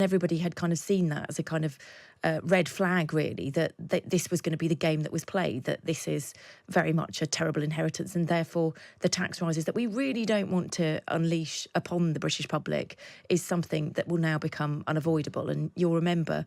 Everybody had kind of seen that as a kind of red flag, really, that this was going to be the game that was played, that this is very much a terrible inheritance, and therefore the tax rises that we really don't want to unleash upon the British public is something that will now become unavoidable. And you'll remember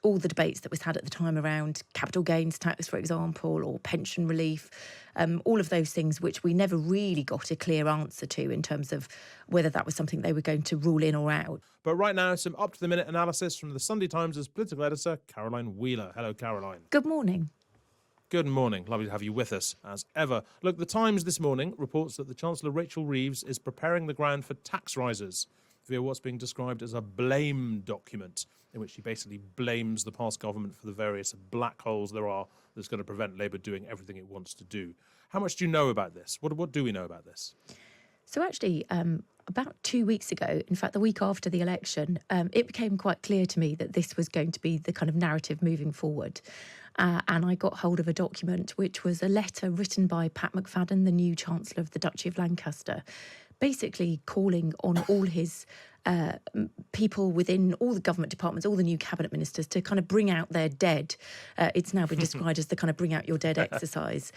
all the debates that was had at the time around capital gains tax, for example, or pension relief, all of those things which we never really got a clear answer to in terms of whether that was something they were going to rule in or out. But right now, some up-to-the-minute analysis from the Sunday Times' political editor, Caroline Wheeler. Hello, Caroline. Good morning. Good morning. Lovely to have you with us, as ever. Look, the Times this morning reports that the Chancellor Rachel Reeves is preparing the ground for tax rises via what's being described as a blame document, in which she basically blames the past government for the various black holes there are that's going to prevent Labour doing everything it wants to do. How much do you know about this? What do we know about this? So actually, about 2 weeks ago, in fact, the week after the election, it became quite clear to me that this was going to be the kind of narrative moving forward. And I got hold of a document which was a letter written by Pat McFadden, the new Chancellor of the Duchy of Lancaster, basically calling on all his people within all the government departments, all the new cabinet ministers, to kind of bring out their dead. It's now been described as the kind of bring out your dead exercise,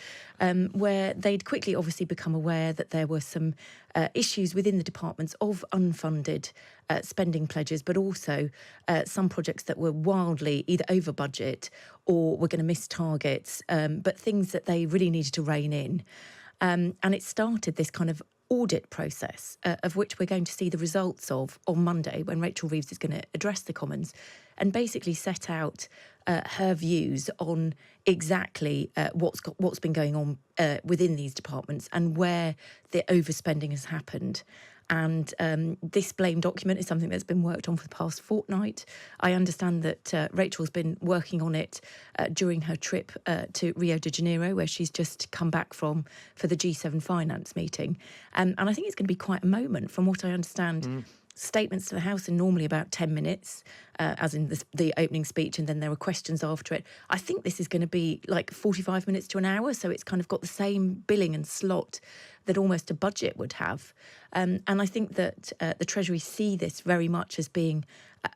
where they'd quickly obviously become aware that there were some issues within the departments of unfunded spending pledges, but also some projects that were wildly either over budget or were going to miss targets, but things that they really needed to rein in. And it started this kind of audit process, of which we're going to see the results of on Monday, when Rachel Reeves is going to address the Commons and basically set out her views on exactly what's been going on within these departments and where the overspending has happened. And this blame document is something that's been worked on for the past fortnight. I understand that Rachel's been working on it during her trip to Rio de Janeiro, where she's just come back from for the G7 finance meeting. And I think it's going to be quite a moment. From what I understand, statements to the House are normally about 10 minutes, as in the opening speech, and then there are questions after it. I think this is going to be like 45 minutes to an hour, so it's kind of got the same billing and slot that almost a budget would have. And I think that the Treasury see this very much as being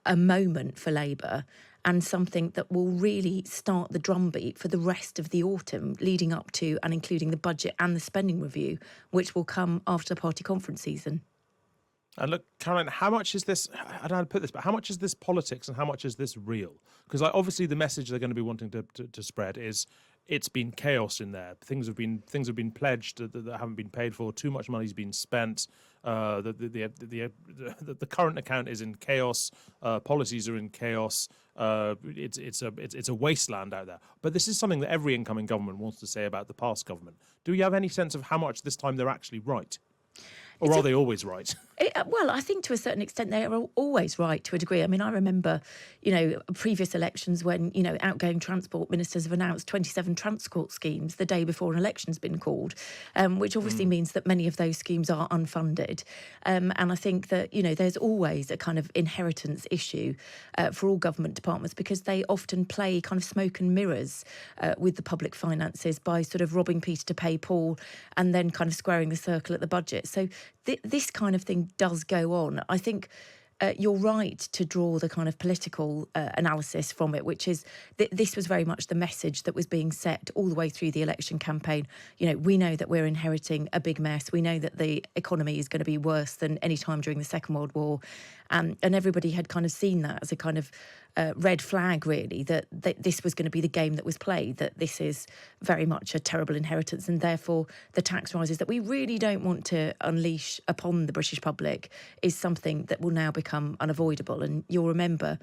a moment for Labour and something that will really start the drumbeat for the rest of the autumn, leading up to and including the budget and the spending review, which will come after the party conference season. And look, Caroline, how much is this, I don't know how to put this, but how much is this politics and how much is this real? Because obviously the message they're going to be wanting to spread is it's been chaos in there. Things have been pledged that haven't been paid for. Too much money's been spent. The current account is in chaos. Policies are in chaos. It's a wasteland out there. But this is something that every incoming government wants to say about the past government. Do you have any sense of how much this time they're actually right? Or are they always right? Well, I think to a certain extent they are always right to a degree. I mean, I remember, previous elections when, outgoing transport ministers have announced 27 transport schemes the day before an election's been called, which obviously means that many of those schemes are unfunded. And I think that, there's always a kind of inheritance issue for all government departments because they often play kind of smoke and mirrors with the public finances by sort of robbing Peter to pay Paul and then kind of squaring the circle at the budget. So this kind of thing does go on. I think you're right to draw the kind of political analysis from it, which is this was very much the message that was being set all the way through the election campaign. We know that we're inheriting a big mess. We know that the economy is going to be worse than any time during the Second World War. And everybody had kind of seen that as a kind of red flag, really, that this was going to be the game that was played, that this is very much a terrible inheritance, and therefore the tax rises that we really don't want to unleash upon the British public is something that will now become unavoidable. And you'll remember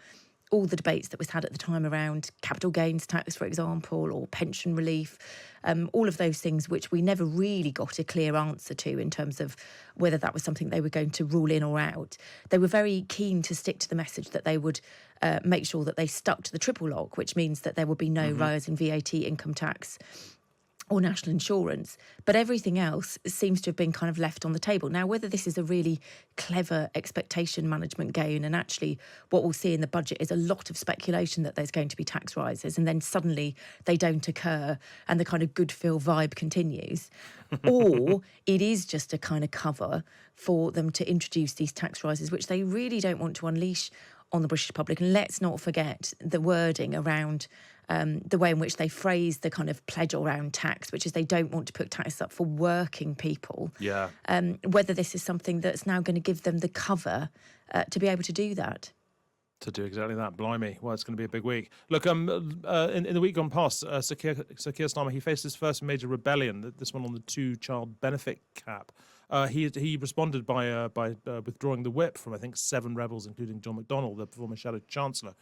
all the debates that was had at the time around capital gains tax, for example, or pension relief, all of those things which we never really got a clear answer to in terms of whether that was something they were going to rule in or out. They were very keen to stick to the message that they would make sure that they stuck to the triple lock, which means that there would be no rise in VAT, income tax or national insurance, but everything else seems to have been kind of left on the table. Now, whether this is a really clever expectation management game, and actually what we'll see in the budget is a lot of speculation that there's going to be tax rises, and then suddenly they don't occur and the kind of good feel vibe continues, or it is just a kind of cover for them to introduce these tax rises, which they really don't want to unleash on the British public. And let's not forget the wording around the way in which they phrase the kind of pledge around tax, which is they don't want to put tax up for working people. Yeah. Whether this is something that's now going to give them the cover to be able to do that. To do exactly that, blimey! Well, it's going to be a big week. Look, in the week gone past, Sir Keir Starmer, he faced his first major rebellion. This one on the 2-child benefit cap. He responded by withdrawing the whip from, I think, 7 rebels, including John McDonnell, the former Shadow Chancellor.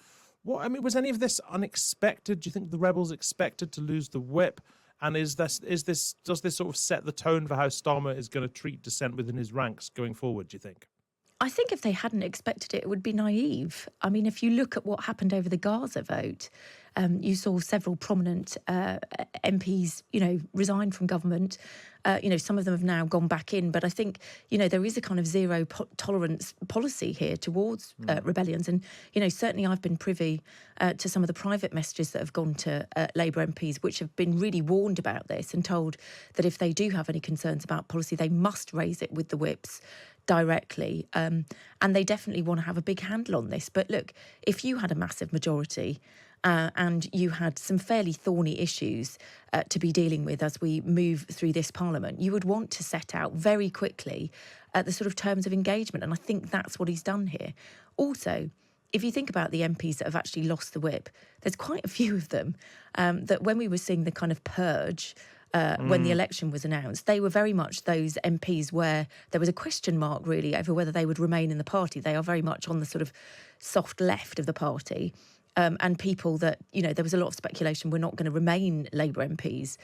Was any of this unexpected? Do you think the rebels expected to lose the whip? And does this sort of set the tone for how Starmer is going to treat dissent within his ranks going forward? Do you think? I think if they hadn't expected it, it would be naive. I mean, if you look at what happened over the Gaza vote, you saw several prominent MPs, resign from government. Some of them have now gone back in. But I think, there is a kind of zero tolerance policy here towards rebellions. And, certainly I've been privy to some of the private messages that have gone to Labour MPs, which have been really warned about this and told that if they do have any concerns about policy, they must raise it with the whips directly. And they definitely want to have a big handle on this. But look, if you had a massive majority and you had some fairly thorny issues to be dealing with as we move through this parliament, you would want to set out very quickly the sort of terms of engagement. And I think that's what he's done here. Also, if you think about the MPs that have actually lost the whip, there's quite a few of them that when we were seeing the kind of purge when the election was announced, they were very much those MPs where there was a question mark really over whether they would remain in the party. They are very much on the sort of soft left of the party. And people that, there was a lot of speculation were not going to remain Labour MPs.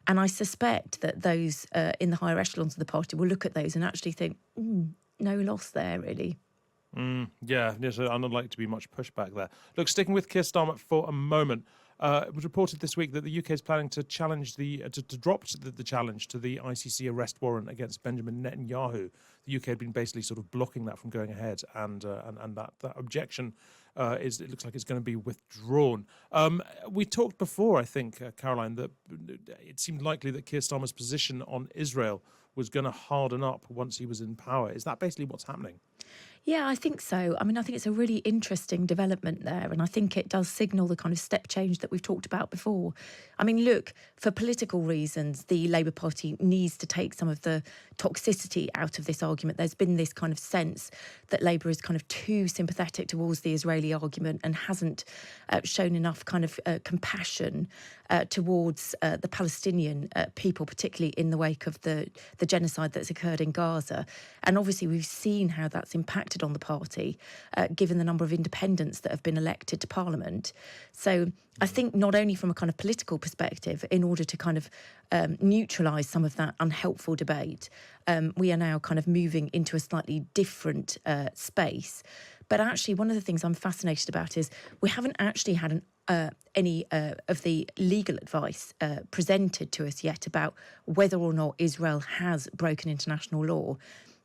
And I suspect that those in the higher echelons of the party will look at those and actually think, no loss there, really. Yeah, so I'm not likely to be much pushback there. Look, sticking with Keir Starmer for a moment, it was reported this week that the UK is planning to challenge to drop the challenge to the ICC arrest warrant against Benjamin Netanyahu. The UK had been basically sort of blocking that from going ahead, and that objection it looks like it's going to be withdrawn. We talked before, I think, Caroline, that it seemed likely that Keir Starmer's position on Israel was going to harden up once he was in power. Is that basically what's happening? Yeah, I think so. I mean, I think it's a really interesting development there, and I think it does signal the kind of step change that we've talked about before. I mean, look, for political reasons, the Labour Party needs to take some of the toxicity out of this argument. There's been this kind of sense that Labour is kind of too sympathetic towards the Israeli argument and hasn't shown enough kind of compassion towards the Palestinian people, particularly in the wake of the genocide that's occurred in Gaza. And obviously we've seen how that's impacted on the party, given the number of independents that have been elected to Parliament. So I think not only from a kind of political perspective, in order to kind of neutralise some of that unhelpful debate, we are now kind of moving into a slightly different space. But actually, one of the things I'm fascinated about is we haven't actually had any of the legal advice presented to us yet about whether or not Israel has broken international law.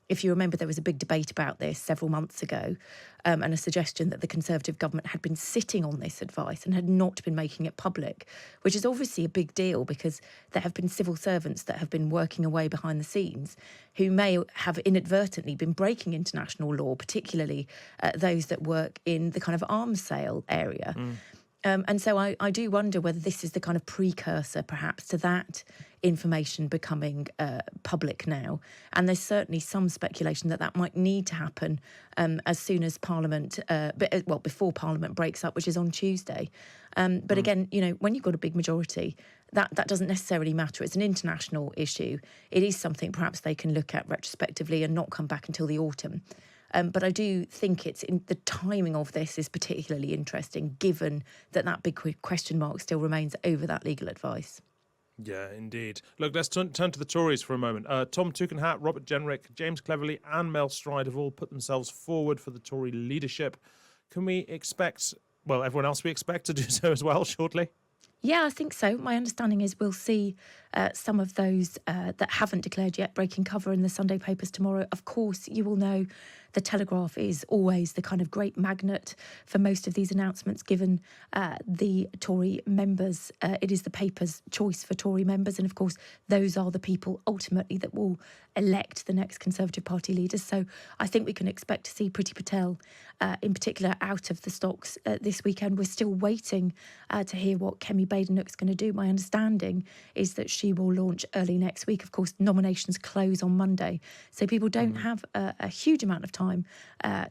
If you remember, there was a big debate about this several months ago, and a suggestion that the Conservative government had been sitting on this advice and had not been making it public, which is obviously a big deal because there have been civil servants that have been working away behind the scenes who may have inadvertently been breaking international law, particularly those that work in the kind of arms sale area. And so I do wonder whether this is the kind of precursor, perhaps, to that information becoming public now. And there's certainly some speculation that that might need to happen as soon as Parliament, before Parliament breaks up, which is on Tuesday. But again, when you've got a big majority, that doesn't necessarily matter. It's an international issue. It is something perhaps they can look at retrospectively and not come back until the autumn. But I do think it's in the timing of this is particularly interesting, given that big question mark still remains over that legal advice. Yeah, indeed. Look, let's turn to the Tories for a moment. Tom Tugendhat, Robert Jenrick, James Cleverly and Mel Stride have all put themselves forward for the Tory leadership. Can we expect, everyone else we expect to do so as well shortly? Yeah, I think so. My understanding is we'll see some of those that haven't declared yet breaking cover in the Sunday papers tomorrow. Of course, you will know The Telegraph is always the kind of great magnet for most of these announcements, given the Tory members. It is the paper's choice for Tory members. And of course, those are the people ultimately that will elect the next Conservative Party leaders. So I think we can expect to see Priti Patel in particular out of the stocks this weekend. We're still waiting to hear what Kemi Badenoch's going to do. My understanding is that she will launch early next week. Of course, nominations close on Monday, so people don't have a huge amount of time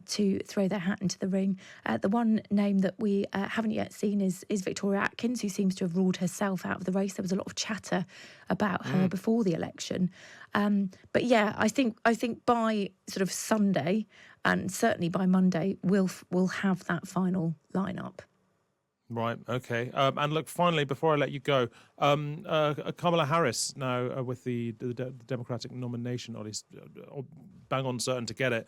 to throw their hat into the ring. The one name that we haven't yet seen is Victoria Atkins, who seems to have ruled herself out of the race. There was a lot of chatter about her before the election. But yeah, I think by sort of Sunday and certainly by Monday, we'll have that final lineup. Right. Okay. And look, finally, before I let you go, Kamala Harris now with the Democratic nomination, or at least bang on certain to get it.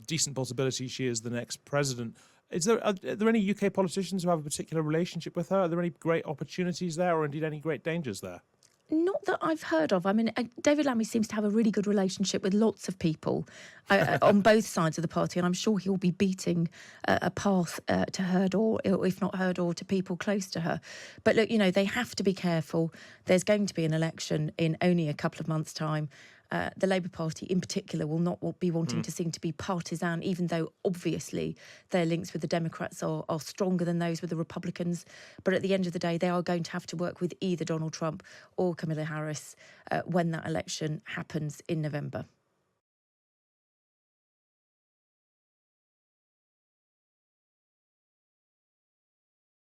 Decent possibility she is the next president. Are there any UK politicians who have a particular relationship with her? Are there any great opportunities there, or indeed any great dangers there? Not that I've heard of. I mean, David Lammy seems to have a really good relationship with lots of people on both sides of the party, and I'm sure he'll be beating a path to her door, or if not her door, to people close to her. But look, they have to be careful. There's going to be an election in only a couple of months' time. The Labour Party in particular will not be wanting to seem to be partisan, even though obviously their links with the Democrats are stronger than those with the Republicans. But at the end of the day, they are going to have to work with either Donald Trump or Kamala Harris when that election happens in November.